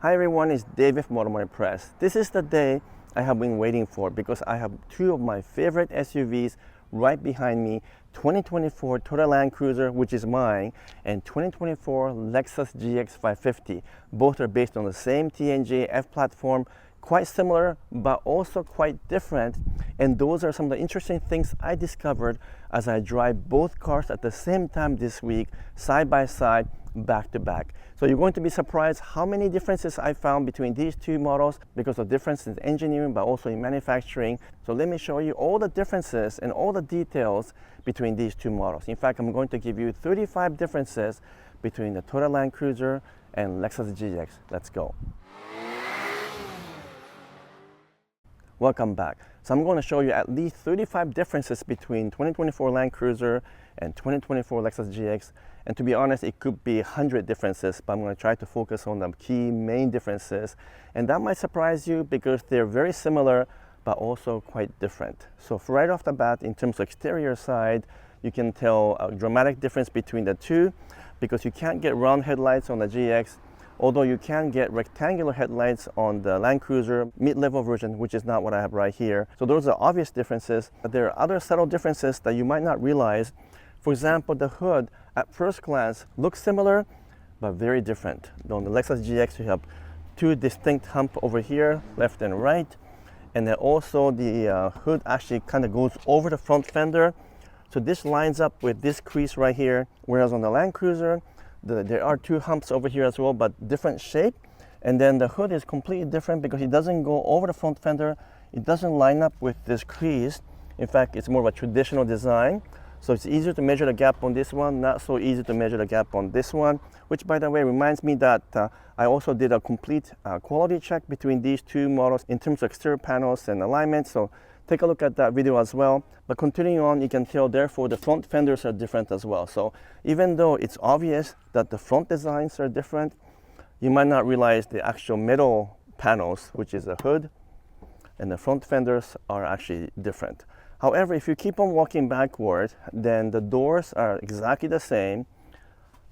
Hi everyone, it's David from Automotive Press. This is the day I have been waiting for because I have two of my favorite SUVs right behind me, 2024 Toyota Land Cruiser, which is mine, and 2024 Lexus GX 550. Both are based on the same TNGA-F platform, quite similar, but also quite different. And those are some of the interesting things I discovered as I drive both cars at the same time this week, side by side, back to back. So you're going to be surprised how many differences I found between these two models because of difference in engineering but also in manufacturing. So let me show you all the differences and all the details between these two models. In fact, I'm going to give you 35 differences between the Toyota Land Cruiser and Lexus GX. Let's go. Welcome back. So I'm going to show you at least 35 differences between 2024 Land Cruiser and 2024 Lexus GX. And to be honest, it could be 100 differences, but I'm going to try to focus on the key main differences. And that might surprise you because they're very similar, but also quite different. So for right off the bat, in terms of exterior side, you can tell a dramatic difference between the two because you can't get round headlights on the GX, although you can get rectangular headlights on the Land Cruiser mid-level version, which is not what I have right here. So those are obvious differences, but there are other subtle differences that you might not realize. For example, the hood at first glance looks similar, but very different. On the Lexus GX, you have two distinct humps over here, left and right. And then also the hood actually kind of goes over the front fender. So this lines up with this crease right here, whereas on the Land Cruiser, there are two humps over here as well, but different shape. And then the hood is completely different because it doesn't go over the front fender. It doesn't line up with this crease. In fact, it's more of a traditional design. So it's easier to measure the gap on this one, not so easy to measure the gap on this one, which by the way reminds me that I also did a complete quality check between these two models in terms of exterior panels and alignment. So take a look at that video as well. But continuing on, you can tell therefore the front fenders are different as well. So even though it's obvious that the front designs are different, you might not realize the actual middle panels, which is the hood, and the front fenders are actually different. However, if you keep on walking backward, then the doors are exactly the same.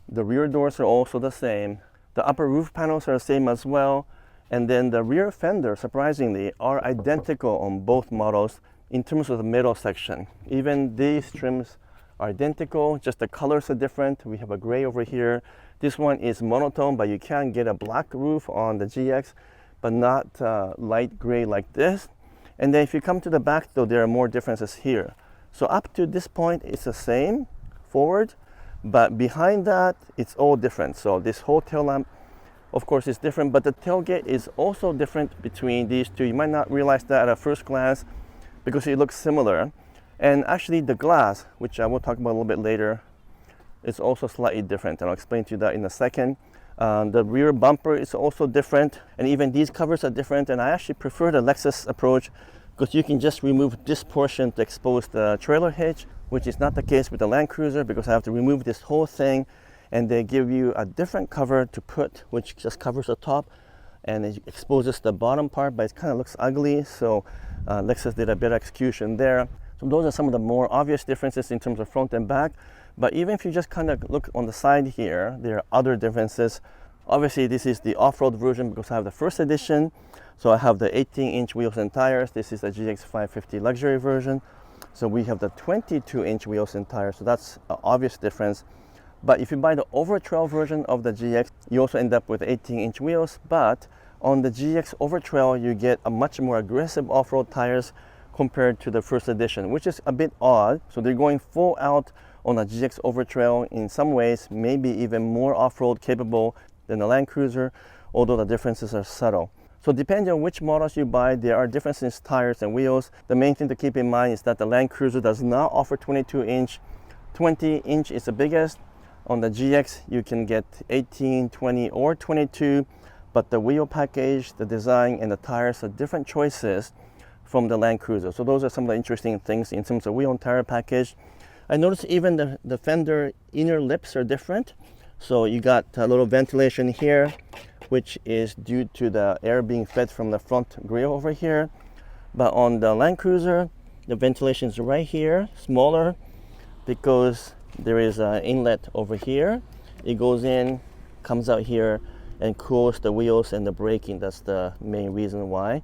The rear doors are also the same. The upper roof panels are the same as well. And then the rear fenders, surprisingly, are identical on both models in terms of the middle section. Even these trims are identical, just the colors are different. We have a gray over here. This one is monotone, but you can get a black roof on the GX, but not light gray like this. And then if you come to the back though, there are more differences here. So up to this point, it's the same forward, but behind that, it's all different. So this whole tail lamp, of course, is different, but the tailgate is also different between these two. You might not realize that at first glance because it looks similar. And actually the glass, which I will talk about a little bit later, is also slightly different. And I'll explain to you that in a second. The rear bumper is also different, and even these covers are different. And I actually prefer the Lexus approach because you can just remove this portion to expose the trailer hitch, which is not the case with the Land Cruiser because I have to remove this whole thing, and they give you a different cover to put, which just covers the top and it exposes the bottom part, but it kind of looks ugly. So Lexus did a better execution there. So those are some of the more obvious differences in terms of front and back. But even if you just kind of look on the side here, there are other differences. Obviously, this is the off-road version because I have the first edition. So I have the 18-inch wheels and tires. This is the GX 550 luxury version. So we have the 22-inch wheels and tires. So that's an obvious difference. But if you buy the over-trail version of the GX, you also end up with 18-inch wheels. But on the GX over-trail, you get a much more aggressive off-road tires compared to the first edition, which is a bit odd. So they're going full out on a GX over-trail, in some ways maybe even more off-road capable than the Land Cruiser, although the differences are subtle. So depending on which models you buy, there are differences in tires and wheels. The main thing to keep in mind is that the Land Cruiser does not offer 22-inch. 20-inch is the biggest. On the GX, you can get 18, 20, or 22, but the wheel package, the design, and the tires are different choices from the Land Cruiser. So those are some of the interesting things in terms of wheel and tire package. I noticed even the fender inner lips are different. So you got a little ventilation here, which is due to the air being fed from the front grille over here. But on the Land Cruiser, the ventilation is right here, smaller, because there is an inlet over here. It goes in, comes out here, and cools the wheels and the braking. That's the main reason why.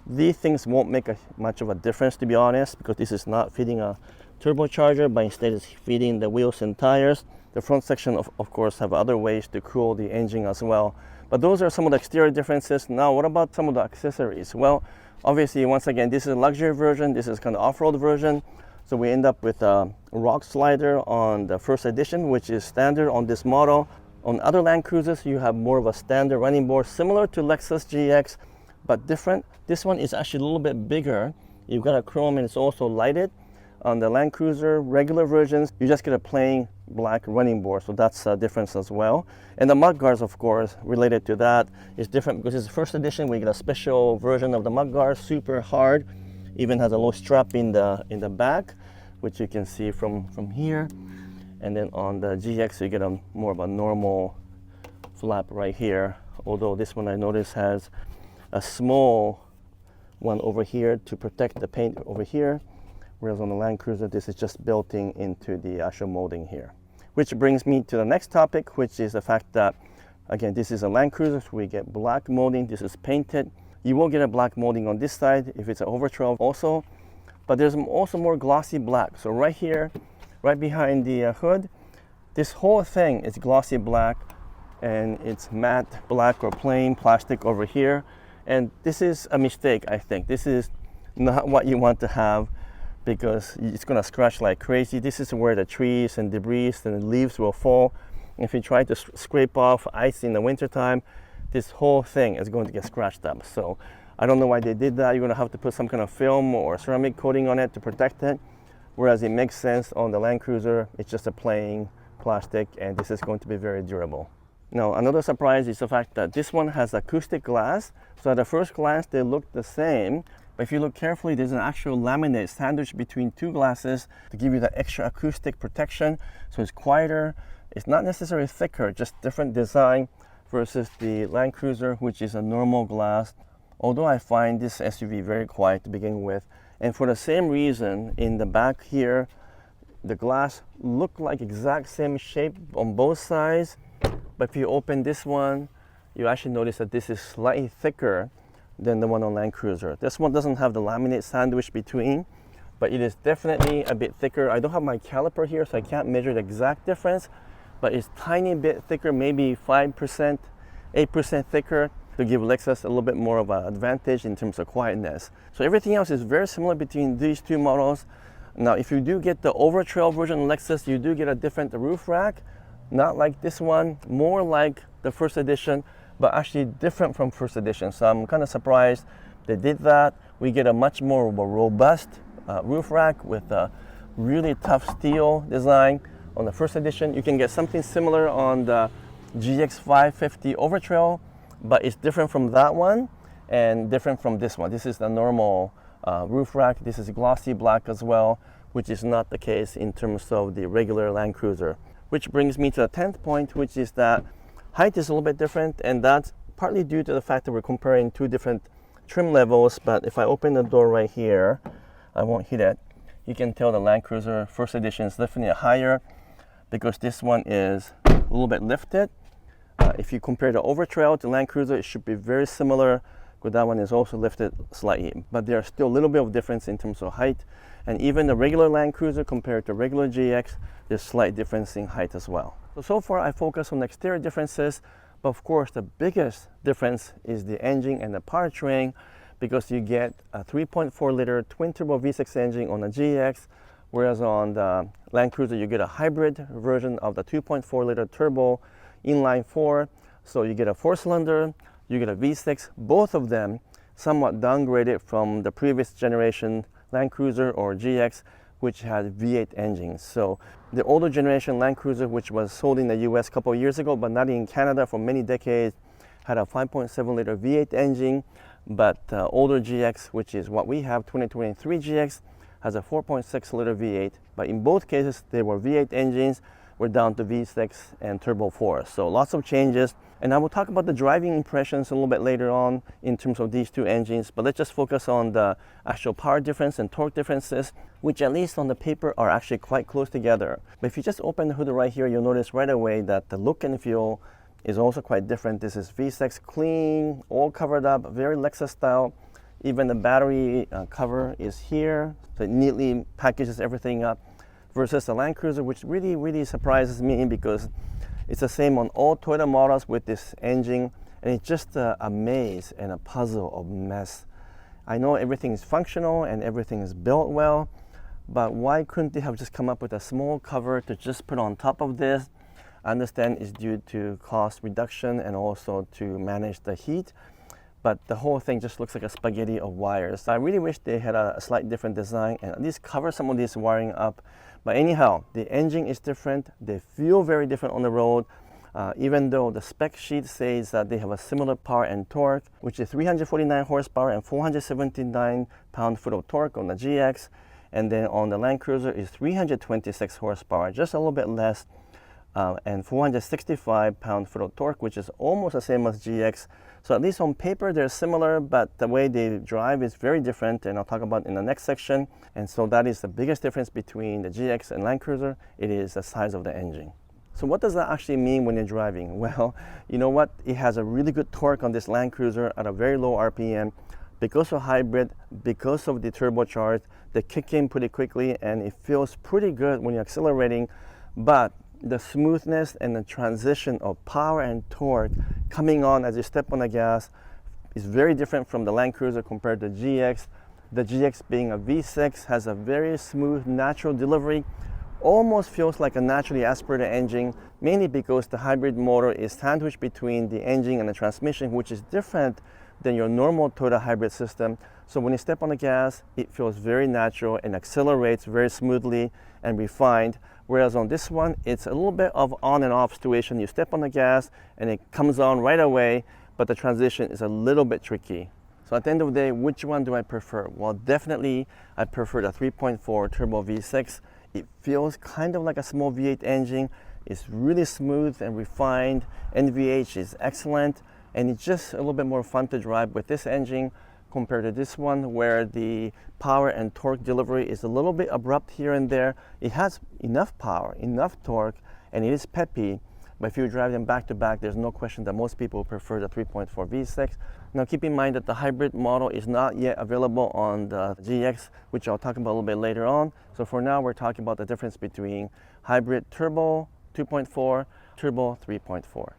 These things won't make much of a difference, to be honest, because this is not feeding a turbocharger, but instead it's feeding the wheels and tires. The front section of course have other ways to cool the engine as well. But those are some of the exterior differences. Now what about some of the accessories? Well, obviously, once again, this is a luxury version, this is kind of off-road version. So we end up with a rock slider on the first edition, which is standard on this model. On other Land Cruisers, you have more of a standard running board, similar to Lexus GX, but different. This one is actually a little bit bigger. You've got a chrome and it's also lighted. On the Land Cruiser regular versions, you just get a plain black running board, so that's a difference as well. And the mudguards, of course, related to that is different because it's the first edition. We get a special version of the mudguard, super hard, even has a little strap in the back, which you can see from here. And then on the GX, you get a more of a normal flap right here. Although this one I notice has a small one over here to protect the paint over here. Whereas on the Land Cruiser, this is just built into the actual molding here. Which brings me to the next topic, which is the fact that, again, this is a Land Cruiser, so we get black molding. This is painted. You will get a black molding on this side if it's an over 12 also, but there's also more glossy black. So right here, right behind the hood, this whole thing is glossy black, and it's matte black or plain plastic over here. And this is a mistake, I think. This is not what you want to have, because it's going to scratch like crazy. This is where the trees and debris and leaves will fall. If you try to scrape off ice in the wintertime, this whole thing is going to get scratched up. So I don't know why they did that. You're going to have to put some kind of film or ceramic coating on it to protect it. Whereas it makes sense on the Land Cruiser, it's just a plain plastic, and this is going to be very durable. Now, another surprise is the fact that this one has acoustic glass. So at the first glance, they look the same. But if you look carefully, there's an actual laminate sandwiched between two glasses to give you that extra acoustic protection. So it's quieter. It's not necessarily thicker, just different design versus the Land Cruiser, which is a normal glass. Although I find this SUV very quiet to begin with. And for the same reason, in the back here, the glass look like exact same shape on both sides. But if you open this one, you actually notice that this is slightly thicker than the one on Land Cruiser. This one doesn't have the laminate sandwich between, but it is definitely a bit thicker. I don't have my caliper here, so I can't measure the exact difference, but it's tiny bit thicker, maybe 5%, 8% thicker, to give Lexus a little bit more of an advantage in terms of quietness. So everything else is very similar between these two models. Now, if you do get the over trail version of Lexus, you do get a different roof rack, not like this one, more like the first edition, but actually different from first edition. So I'm kind of surprised they did that. We get a much more of a robust roof rack with a really tough steel design on the first edition. You can get something similar on the GX 550 Overtrail, but it's different from that one and different from this one. This is the normal roof rack. This is glossy black as well, which is not the case in terms of the regular Land Cruiser. Which brings me to the 10th point, which is that height is a little bit different, and that's partly due to the fact that we're comparing two different trim levels. But if I open the door right here, I won't hit it. You can tell the Land Cruiser first edition is definitely higher because this one is a little bit lifted. If you compare the Overtrail to Land Cruiser, it should be very similar, but that one is also lifted slightly. But there's still a little bit of difference in terms of height. And even the regular Land Cruiser compared to regular GX, there's slight difference in height as well. So far I focus on exterior differences, but of course the biggest difference is the engine and the powertrain, because you get a 3.4 liter twin turbo V6 engine on the GX, whereas on the Land Cruiser you get a hybrid version of the 2.4 liter turbo inline 4. So you get a 4-cylinder, you get a V6, both of them somewhat downgraded from the previous generation Land Cruiser or GX, which had V8 engines. So the older generation Land Cruiser, which was sold in the US a couple of years ago, but not in Canada for many decades, had a 5.7 liter V8 engine, but older GX, which is what we have, 2023 GX, has a 4.6 liter V8, but in both cases they were V8 engines. We're down to V6 and Turbo 4. So lots of changes. And I will talk about the driving impressions a little bit later on in terms of these two engines, but let's just focus on the actual power difference and torque differences, which at least on the paper are actually quite close together. But if you just open the hood right here, you'll notice right away that the look and feel is also quite different. This is V6 clean, all covered up, very Lexus style. Even the battery cover is here, so it neatly packages everything up, versus the Land Cruiser, which really surprises me because it's the same on all Toyota models with this engine, and it's just a maze and a puzzle of mess. I know everything is functional and everything is built well, but why couldn't they have just come up with a small cover to just put on top of this? I understand it's due to cost reduction and also to manage the heat, but the whole thing just looks like a spaghetti of wires. I really wish they had a slight different design and at least cover some of this wiring up. But anyhow, the engine is different. They feel very different on the road, even though the spec sheet says that they have a similar power and torque, which is 349 horsepower and 479 pound-foot of torque on the GX. And then on the Land Cruiser is 326 horsepower, just a little bit less, and 465 pound-foot of torque, which is almost the same as GX. So at least on paper they're similar, but the way they drive is very different, and I'll talk about in the next section. And so that is the biggest difference between the GX and Land Cruiser. It is the size of the engine. So what does that actually mean when you're driving? Well, you know what? It has a really good torque on this Land Cruiser at a very low RPM. Because of hybrid, because of the turbocharged, they kick in pretty quickly and it feels pretty good when you're accelerating. But the smoothness and the transition of power and torque coming on as you step on the gas is very different from the Land Cruiser compared to GX. The GX, being a V6, has a very smooth, natural delivery. Almost feels like a naturally aspirated engine, mainly because the hybrid motor is sandwiched between the engine and the transmission, which is different than your normal Toyota hybrid system. So when you step on the gas, it feels very natural and accelerates very smoothly and refined. Whereas on this one, it's a little bit of on and off situation. You step on the gas and it comes on right away, but the transition is a little bit tricky. So at the end of the day, which one do I prefer? Well, definitely I prefer the 3.4 turbo V6. It feels kind of like a small V8 engine. It's really smooth and refined. NVH is excellent, and it's just a little bit more fun to drive with this engine compared to this one, where the power and torque delivery is a little bit abrupt here and there. It has enough power, enough torque, and it is peppy. But if you drive them back to back, there's no question that most people prefer the 3.4 V6. Now keep in mind that the hybrid model is not yet available on the GX, which I'll talk about a little bit later on. So for now, we're talking about the difference between hybrid turbo 2.4, turbo 3.4.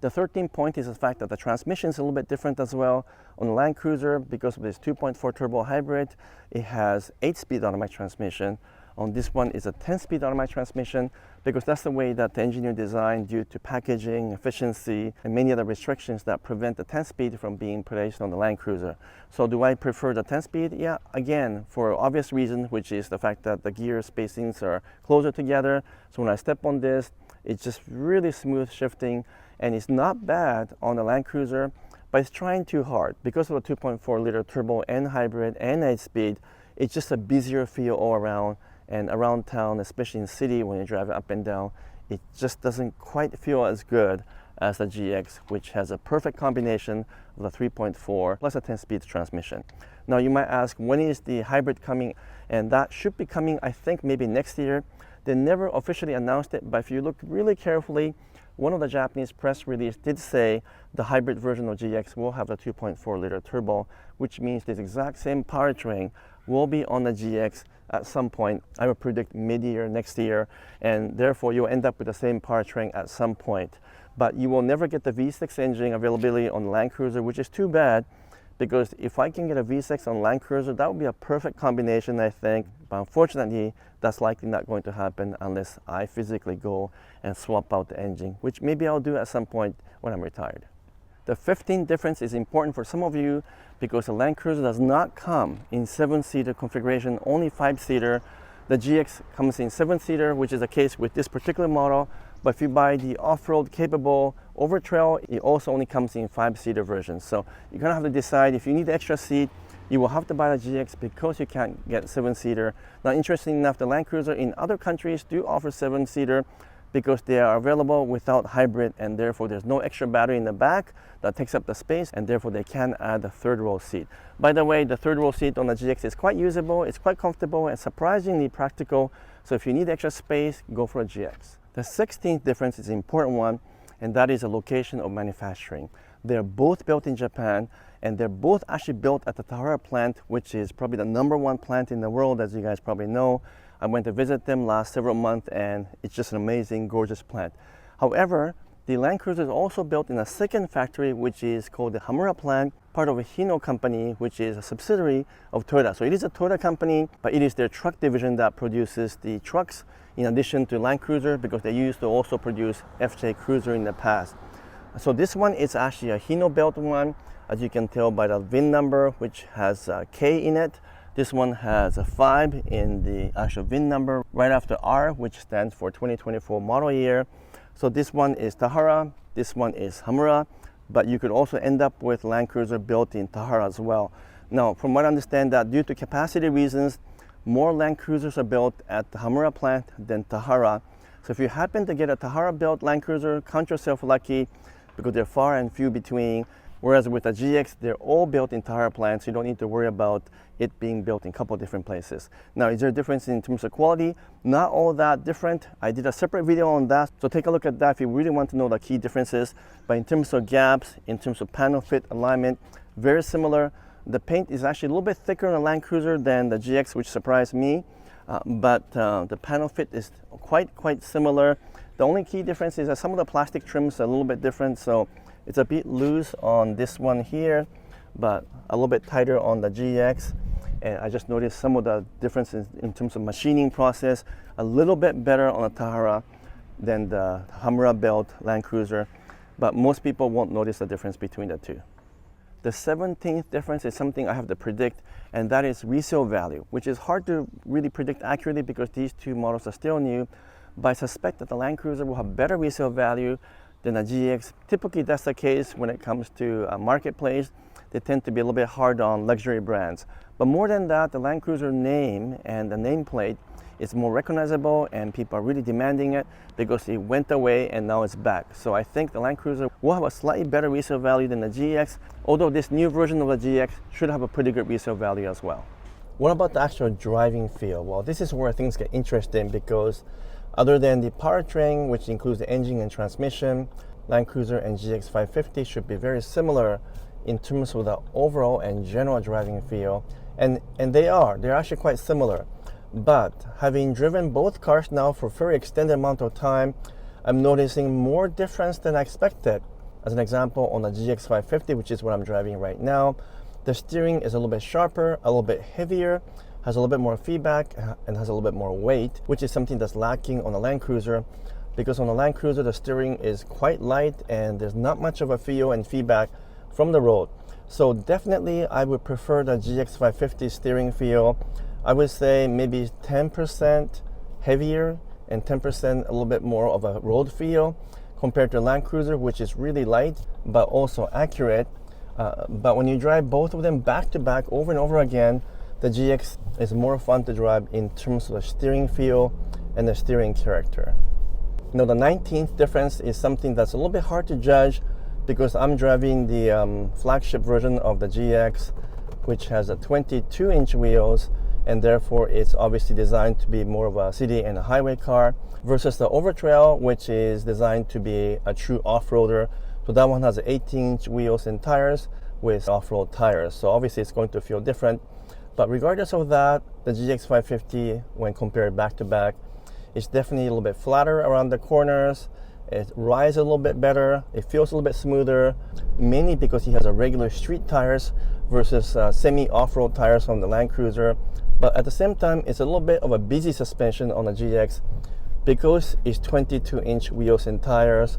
The 13th point is the fact that the transmission is a little bit different as well. On the Land Cruiser, because of this 2.4 turbo hybrid, it has 8-speed automatic transmission. On this one is a 10-speed automatic transmission, because that's the way that the engineer designed due to packaging, efficiency, and many other restrictions that prevent the 10-speed from being placed on the Land Cruiser. So do I prefer the 10-speed? Yeah, again, for obvious reason, which is the fact that the gear spacings are closer together. So when I step on this, it's just really smooth shifting, and it's not bad on the Land Cruiser, but it's trying too hard. Because of the 2.4 liter turbo and hybrid and 8-speed, it's just a busier feel all around. And around town, especially in city, when you drive up and down, it just doesn't quite feel as good as the GX, which has a perfect combination of the 3.4 plus a 10-speed transmission. Now you might ask, when is the hybrid coming? And that should be coming, I think, maybe next year. They never officially announced it, but if you look really carefully, one of the Japanese press release did say the hybrid version of GX will have a 2.4 liter turbo, which means this exact same powertrain will be on the GX at some point. I would predict mid-year next year, and therefore you'll end up with the same powertrain at some point. But you will never get the V6 engine availability on Land Cruiser, which is too bad, because if I can get a V6 on Land Cruiser, that would be a perfect combination, I think. But unfortunately, that's likely not going to happen unless I physically go and swap out the engine, which maybe I'll do at some point when I'm retired. The 15th difference is important for some of you because the Land Cruiser does not come in 7-seater configuration, only 5-seater. The GX comes in 7-seater, which is the case with this particular model. But if you buy the off-road capable Overtrail, it also only comes in 5-seater versions. So you're gonna have to decide if you need the extra seat, you will have to buy the GX because you can't get 7-seater. Now, interestingly enough, the Land Cruiser in other countries do offer 7-seater because they are available without hybrid, and therefore there's no extra battery in the back that takes up the space, and therefore they can add a third row seat. By the way, the third row seat on the GX is quite usable, it's quite comfortable, and surprisingly practical. So if you need extra space, go for a GX. The 16th difference is an important one, and that is the location of manufacturing. They're both built in Japan, and they're both actually built at the Tahara plant, which is probably the #1 plant in the world, as you guys probably know. I went to visit them last several months, and it's just an amazing, gorgeous plant. However, the Land Cruiser is also built in a second factory, which is called the Hamura plant, part of a Hino company, which is a subsidiary of Toyota. So it is a Toyota company, but it is their truck division that produces the trucks in addition to Land Cruiser, because they used to also produce FJ Cruiser in the past. So this one is actually a Hino built one, as you can tell by the VIN number, which has a K in it. This one has a 5 in the actual VIN number, right after R, which stands for 2024 model year. So this one is Tahara, this one is Hamura, but you could also end up with Land Cruiser built in Tahara as well. Now, from what I understand, that due to capacity reasons, more Land Cruisers are built at the Hamura plant than Tahara. So if you happen to get a Tahara built Land Cruiser, count yourself lucky, because they're far and few between. Whereas with the GX, they're all built in Tahara plants, so you don't need to worry about it being built in a couple of different places. Now, is there a difference in terms of quality? Not all that different. I did a separate video on that, so take a look at that if you really want to know the key differences. But in terms of gaps, in terms of panel fit alignment, very similar. The paint is actually a little bit thicker on the Land Cruiser than the GX, which surprised me. But the panel fit is quite similar. The only key difference is that some of the plastic trims are a little bit different, so it's a bit loose on this one here, but a little bit tighter on the GX. And I just noticed some of the differences in terms of machining process, a little bit better on the Tahara than the Hamura built Land Cruiser, but most people won't notice the difference between the two. The 17th difference is something I have to predict, and that is resale value, which is hard to really predict accurately because these two models are still new, but I suspect that the Land Cruiser will have better resale value than the GX. Typically that's the case when it comes to a marketplace. They tend to be a little bit hard on luxury brands. But more than that, the Land Cruiser name and the nameplate is more recognizable, and people are really demanding it because it went away and now it's back. So I think the Land Cruiser will have a slightly better resale value than the GX, although this new version of the GX should have a pretty good resale value as well. What about the actual driving feel? Well, this is where things get interesting, because other than the powertrain, which includes the engine and transmission, Land Cruiser and GX 550 should be very similar in terms of the overall and general driving feel. And they're actually quite similar. But having driven both cars now for a very extended amount of time, I'm noticing more difference than I expected. As an example, on the GX 550, which is what I'm driving right now, the steering is a little bit sharper, a little bit heavier, has a little bit more feedback, and has a little bit more weight, which is something that's lacking on the Land Cruiser, because on the Land Cruiser the steering is quite light and there's not much of a feel and feedback from the road. So definitely I would prefer the GX 550 steering feel. I would say maybe 10% heavier and 10% a little bit more of a road feel compared to Land Cruiser, which is really light but also accurate. But when you drive both of them back to back over and over again, the GX is more fun to drive in terms of the steering feel and the steering character. Now, the 19th difference is something that's a little bit hard to judge, because I'm driving the flagship version of the GX, which has a 22-inch wheels, and therefore it's obviously designed to be more of a city and a highway car, versus the Overtrail, which is designed to be a true off-roader. So that one has 18-inch wheels and tires with off-road tires. So obviously it's going to feel different. But regardless of that, the GX 550, when compared back to back, is definitely a little bit flatter around the corners. It rides a little bit better. It feels a little bit smoother, mainly because he has a regular street tires versus semi off-road tires on the Land Cruiser. But at the same time, it's a little bit of a busy suspension on the GX because it's 22-inch wheels and tires.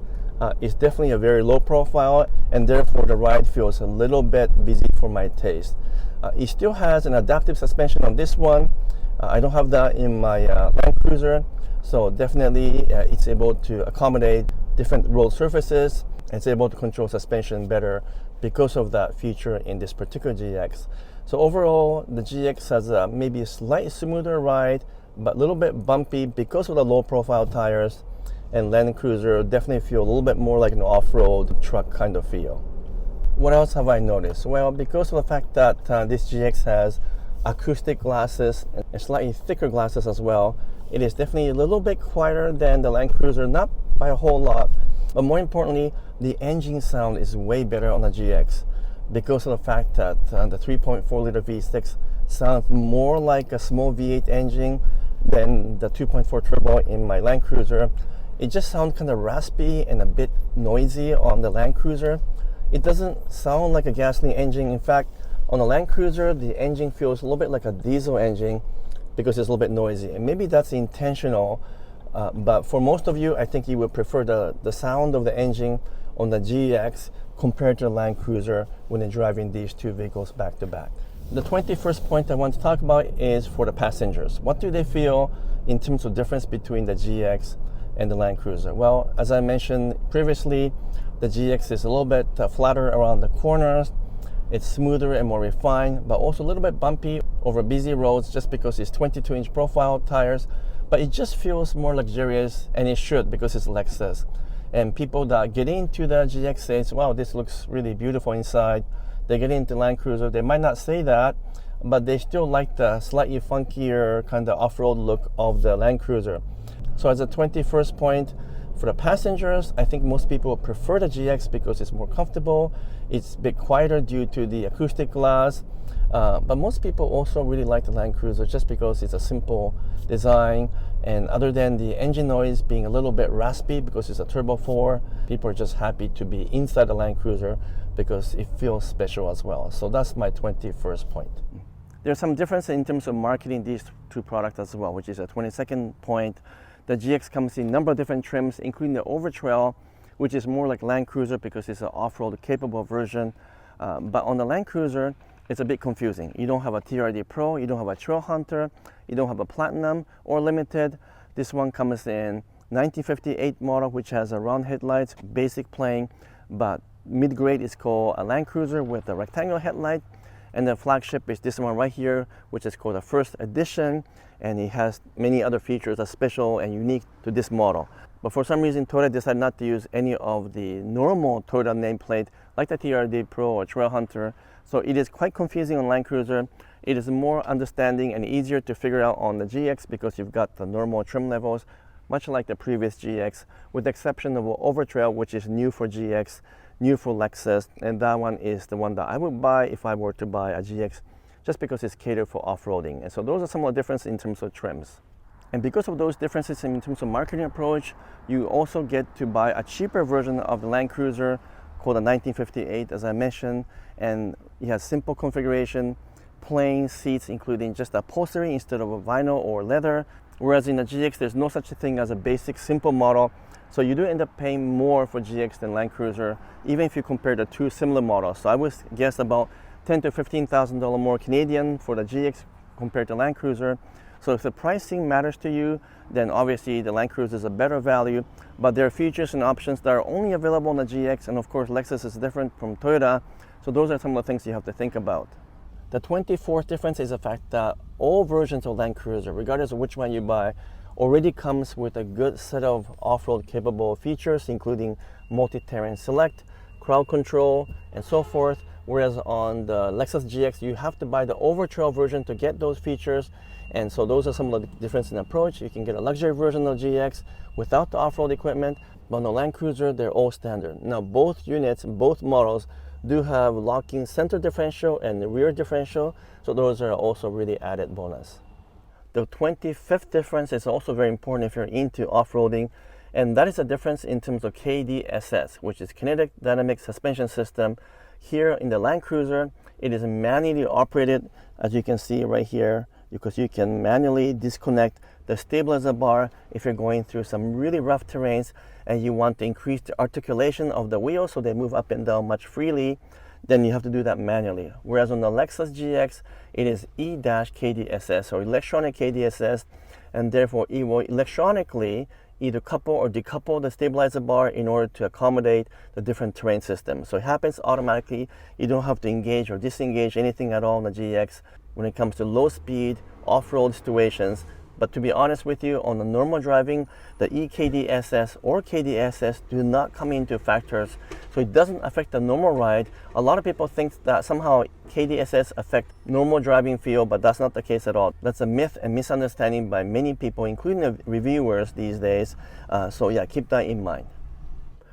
It's definitely a very low profile, and therefore the ride feels a little bit busy for my taste. It still has an adaptive suspension on this one. I don't have that in my Land Cruiser, so definitely it's able to accommodate different road surfaces, and it's able to control suspension better because of that feature in this particular GX. So overall, the GX has maybe a slightly smoother ride, but a little bit bumpy because of the low profile tires, and Land Cruiser definitely feel a little bit more like an off-road truck kind of feel. What else have I noticed? Well, because of the fact that this GX has acoustic glasses and slightly thicker glasses as well, it is definitely a little bit quieter than the Land Cruiser, not by a whole lot, But more importantly, the engine sound is way better on the GX because of the fact that the 3.4 liter V6 sounds more like a small V8 engine than the 2.4 turbo in my Land Cruiser. It just sounds kind of raspy and a bit noisy on the Land Cruiser. It doesn't sound like a gasoline engine. In fact, on the Land Cruiser, the engine feels a little bit like a diesel engine because it's a little bit noisy. And maybe that's intentional, but for most of you, I think you would prefer the sound of the engine on the GX compared to the Land Cruiser when you're driving these two vehicles back to back. The 21st point I want to talk about is for the passengers. What do they feel in terms of difference between the GX and the Land Cruiser? Well, as I mentioned previously, the GX is a little bit flatter around the corners. It's smoother and more refined, but also a little bit bumpy over busy roads just because it's 22-inch profile tires. But it just feels more luxurious, and it should because it's Lexus. And people that get into the GX say, wow, this looks really beautiful inside. They get into Land Cruiser, they might not say that, but they still like the slightly funkier kind of off-road look of the Land Cruiser. So as a 21st point, for the passengers, I think most people prefer the GX because it's more comfortable. It's a bit quieter due to the acoustic glass. But most people also really like the Land Cruiser just because it's a simple design. And other than the engine noise being a little bit raspy because it's a Turbo 4, people are just happy to be inside the Land Cruiser because it feels special as well. So that's my 21st point. There's some difference in terms of marketing these two products as well, which is a 22nd point. The GX comes in a number of different trims, including the Overtrail, which is more like Land Cruiser because it's an off-road capable version. But on the Land Cruiser, it's a bit confusing. You don't have a TRD Pro, you don't have a Trail Hunter, you don't have a Platinum or Limited. This one comes in 1958 model, which has a round headlights, basic plain, but mid-grade is called a Land Cruiser with a rectangular headlight. And the flagship is this one right here, which is called the First Edition, and it has many other features that's special and unique to this model. But for some reason, Toyota decided not to use any of the normal Toyota nameplate like the TRD Pro or Trail Hunter. So it is quite confusing on Land Cruiser. It is more understanding and easier to figure out on the GX because you've got the normal trim levels, much like the previous GX, with the exception of Overtrail, which is new for GX, new for Lexus, and that one is the one that I would buy if I were to buy a GX just because it's catered for off-roading. And so those are some of the differences in terms of trims. And because of those differences in terms of marketing approach, you also get to buy a cheaper version of the Land Cruiser called the 1958, as I mentioned, and it has simple configuration, plain seats including just upholstery instead of a vinyl or leather, whereas in the GX there's no such thing as a basic simple model. So you do end up paying more for GX than Land Cruiser, even if you compare the two similar models. So I would guess about $10,000 to $15,000 more Canadian for the GX compared to Land Cruiser. So if the pricing matters to you, then obviously the Land Cruiser is a better value, but there are features and options that are only available on the GX, and of course Lexus is different from Toyota, so those are some of the things you have to think about. The 24th difference is the fact that all versions of Land Cruiser, regardless of which one you buy, already comes with a good set of off-road capable features, including multi-terrain select, crowd control, and so forth. Whereas on the Lexus GX, you have to buy the Overtrail version to get those features. And so those are some of the differences in approach. You can get a luxury version of GX without the off-road equipment, but on the Land Cruiser, they're all standard. Now, both units, both models, do have locking center differential and rear differential, so those are also really added bonus. The 25th difference is also very important if you're into off-roading, and that is a difference in terms of KDSS, which is Kinetic Dynamic Suspension System. Here in the Land Cruiser, it is manually operated, as you can see right here, because you can manually disconnect the stabilizer bar if you're going through some really rough terrains and you want to increase the articulation of the wheels so they move up and down much freely, then you have to do that manually. Whereas on the Lexus GX, it is E-KDSS or electronic KDSS, and therefore it will electronically either couple or decouple the stabilizer bar in order to accommodate the different terrain systems. So it happens automatically. You don't have to engage or disengage anything at all in the GX when it comes to low speed off-road situations. But to be honest with you, on the normal driving, the EKDSS or KDSS do not come into factors, so it doesn't affect the normal ride. A lot of people think that somehow KDSS affect normal driving feel, but that's not the case at all. That's a myth and misunderstanding by many people, including the reviewers these days. So yeah, keep that in mind.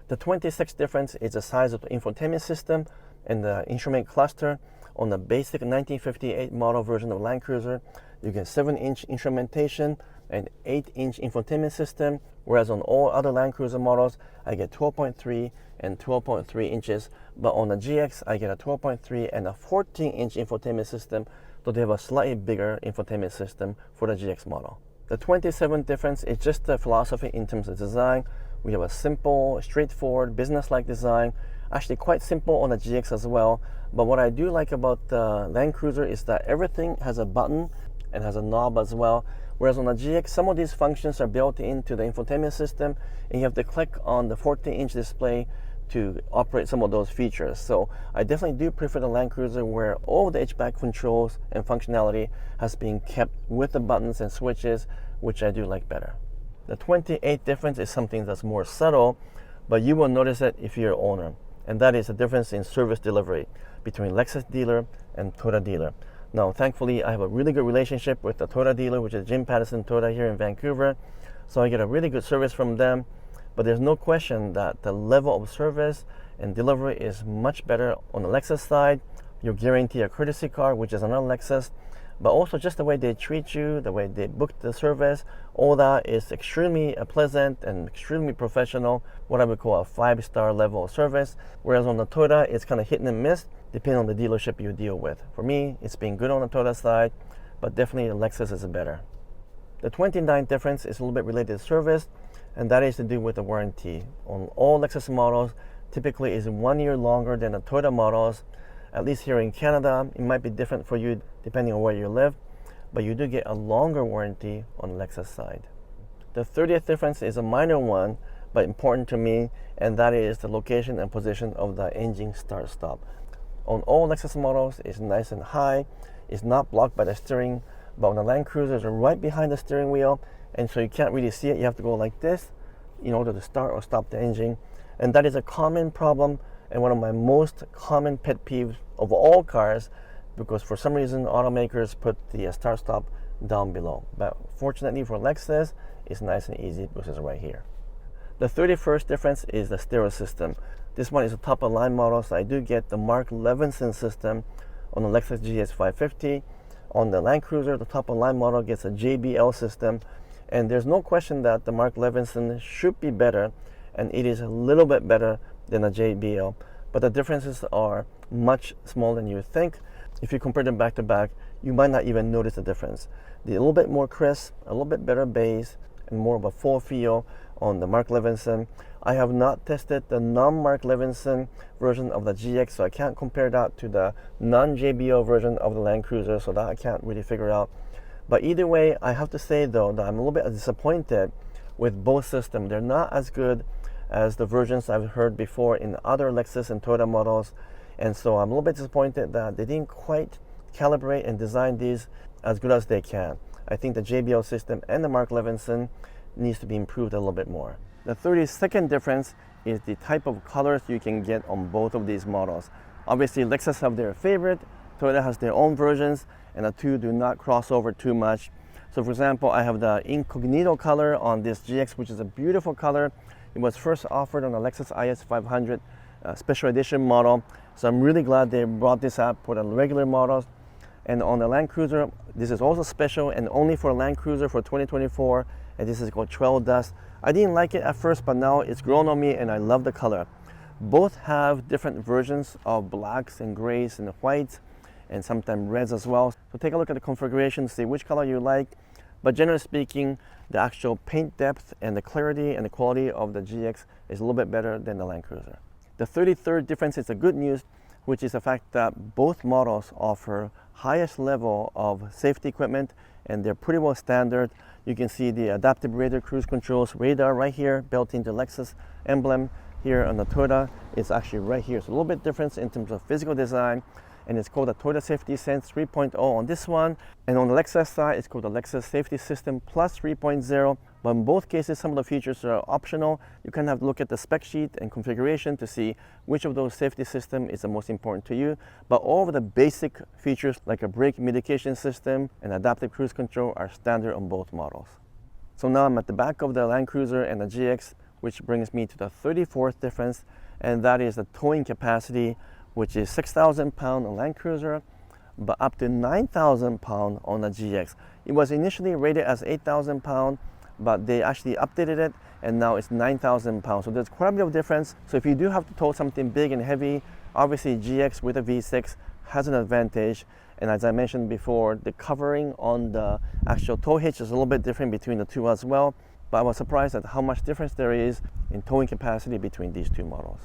The 26th difference is the size of the infotainment system and the instrument cluster. On the basic 1958 model version of Land Cruiser, you get 7-inch instrumentation and 8-inch infotainment system, whereas on all other Land Cruiser models, I get 12.3 and 12.3 inches, but on the GX, I get a 12.3 and a 14-inch infotainment system, so they have a slightly bigger infotainment system for the GX model. The 27th difference is just the philosophy in terms of design. We have a simple, straightforward, business-like design, actually quite simple on the GX as well, but what I do like about the Land Cruiser is that everything has a button and has a knob as well, whereas on the GX, some of these functions are built into the infotainment system, and you have to click on the 14-inch display to operate some of those features. So I definitely do prefer the Land Cruiser where all of the HVAC controls and functionality has been kept with the buttons and switches, which I do like better. The 28th difference is something that's more subtle, but you will notice it if you're an owner, and that is the difference in service delivery between Lexus dealer and Toyota dealer. Now, thankfully, I have a really good relationship with the Toyota dealer, which is Jim Patterson Toyota here in Vancouver, so I get a really good service from them. But there's no question that the level of service and delivery is much better on the Lexus side. You guarantee a courtesy car, which is another Lexus, but also just the way they treat you, the way they book the service, all that is extremely pleasant and extremely professional, what I would call a 5-star level of service. Whereas on the Toyota, it's kind of hit and miss, depending on the dealership you deal with. For me, it's been good on the Toyota side, but definitely the Lexus is better. The 29th difference is a little bit related to service, and that is to do with the warranty. On all Lexus models, typically is 1 year longer than the Toyota models. At least here in Canada, it might be different for you depending on where you live, but you do get a longer warranty on the Lexus side. The 30th difference is a minor one, but important to me, and that is the location and position of the engine start-stop. On all Lexus models, it's nice and high. It's not blocked by the steering, but on the Land Cruiser, it's right behind the steering wheel, and so you can't really see it. You have to go like this in order to start or stop the engine, and that is a common problem and one of my most common pet peeves of all cars, because for some reason automakers put the start-stop down below. But fortunately for Lexus, it's nice and easy because it's right here. The 31st difference is the stereo system. This one is a top-of-line model, so I do get the Mark Levinson system on the Lexus GX 550. On the Land Cruiser, the top-of-line model gets a JBL system, and there's no question that the Mark Levinson should be better, and it is a little bit better than a JBL, but the differences are much smaller than you would think. If you compare them back to back, you might not even notice the difference. They're a little bit more crisp, a little bit better bass, and more of a full feel on the Mark Levinson. I have not tested the non-Mark Levinson version of the GX, so I can't compare that to the non-JBL version of the Land Cruiser, so that I can't really figure out. But either way, I have to say though that I'm a little bit disappointed with both systems. They're not as good as the versions I've heard before in other Lexus and Toyota models, and so I'm a little bit disappointed that they didn't quite calibrate and design these as good as they can. I think the JBL system and the Mark Levinson needs to be improved a little bit more. The 32nd difference is the type of colors you can get on both of these models. Obviously, Lexus have their favorite, Toyota has their own versions, and the two do not cross over too much. So for example, I have the Incognito color on this GX, which is a beautiful color. It was first offered on the Lexus IS 500 special edition model. So I'm really glad they brought this out for the regular models. And on the Land Cruiser, this is also special and only for Land Cruiser for 2024. And this is called Trail Dust. I didn't like it at first, but now it's grown on me and I love the color. Both have different versions of blacks and grays and whites, and sometimes reds as well. So take a look at the configuration, see which color you like. But generally speaking, the actual paint depth and the clarity and the quality of the GX is a little bit better than the Land Cruiser. The 33rd difference is the good news, which is the fact that both models offer highest level of safety equipment, and they're pretty well standard. You can see the adaptive radar cruise controls radar right here, built into Lexus emblem. Here on the Toyota, it's actually right here. So a little bit difference in terms of physical design, and it's called the Toyota Safety Sense 3.0 on this one. And on the Lexus side, it's called the Lexus Safety System Plus 3.0. But in both cases, some of the features are optional. You kind of have to look at the spec sheet and configuration to see which of those safety system is the most important to you. But all of the basic features like a brake mitigation system and adaptive cruise control are standard on both models. So now I'm at the back of the Land Cruiser and the GX which brings me to the 34th difference, and that is the towing capacity, which is 6,000 pounds on Land Cruiser, but up to 9,000 pounds on the GX. It was initially rated as 8,000 pounds, but they actually updated it, and now it's 9,000 pounds. So there's quite a bit of difference. So if you do have to tow something big and heavy, obviously GX with a V6 has an advantage. And as I mentioned before, the covering on the actual tow hitch is a little bit different between the two as well. But I was surprised at how much difference there is in towing capacity between these two models.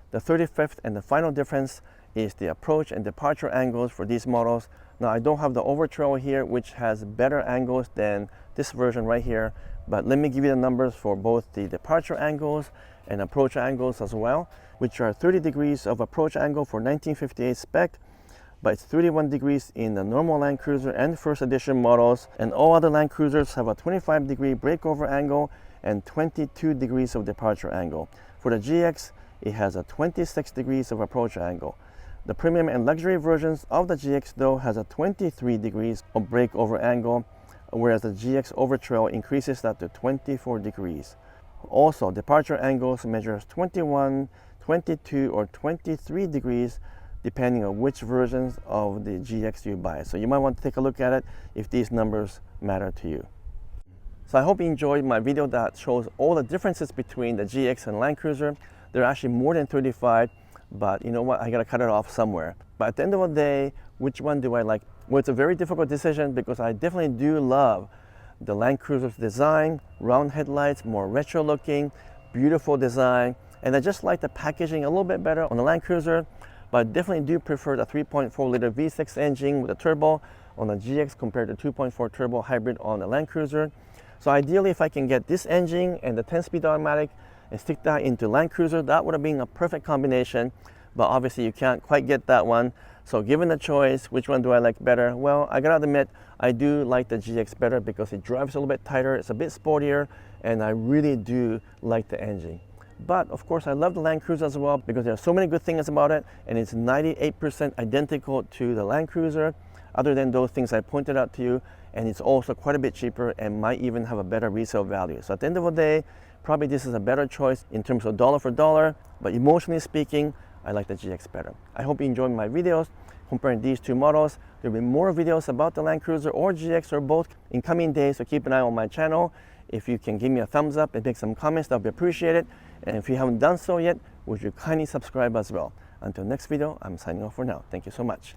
The 35th and the final difference is the approach and departure angles for these models. Now I don't have the overtrail here, which has better angles than this version right here, but let me give you the numbers for both the departure angles and approach angles as well, which are 30 degrees of approach angle for 1958 spec, but it's 31 degrees in the normal Land Cruiser and first edition models, and all other Land Cruisers have a 25-degree breakover angle and 22 degrees of departure angle. For the GX, it has a 26 degrees of approach angle. The premium and luxury versions of the GX though has a 23 degrees of breakover angle, whereas the GX Overtrail increases that to 24 degrees. Also, departure angles measures 21, 22, or 23 degrees depending on which versions of the GX you buy. So you might want to take a look at it if these numbers matter to you. So I hope you enjoyed my video that shows all the differences between the GX and Land Cruiser. There are actually more than 35, but you know what, I gotta cut it off somewhere. But at the end of the day, which one do I like? Well, it's a very difficult decision because I definitely do love the Land Cruiser's design, round headlights, more retro looking, beautiful design, and I just like the packaging a little bit better on the Land Cruiser, but I definitely do prefer the 3.4 liter V6 engine with a turbo on the GX compared to 2.4 turbo hybrid on the Land Cruiser. So ideally, if I can get this engine and the 10-speed automatic and stick that into Land Cruiser, that would have been a perfect combination, but obviously you can't quite get that one. So given the choice, which one do I like better? Well, I gotta admit, I do like the GX better because it drives a little bit tighter, it's a bit sportier, and I really do like the engine. But of course, I love the Land Cruiser as well because there are so many good things about it, and it's 98% identical to the Land Cruiser, other than those things I pointed out to you, and it's also quite a bit cheaper and might even have a better resale value. So at the end of the day, probably this is a better choice in terms of dollar for dollar, but emotionally speaking, I like the GX better. I hope you enjoyed my videos comparing these two models. There will be more videos about the Land Cruiser or GX or both in coming days, so keep an eye on my channel. If you can give me a thumbs up and make some comments, that would be appreciated. And if you haven't done so yet, would you kindly subscribe as well. Until next video, I'm signing off for now. Thank you so much.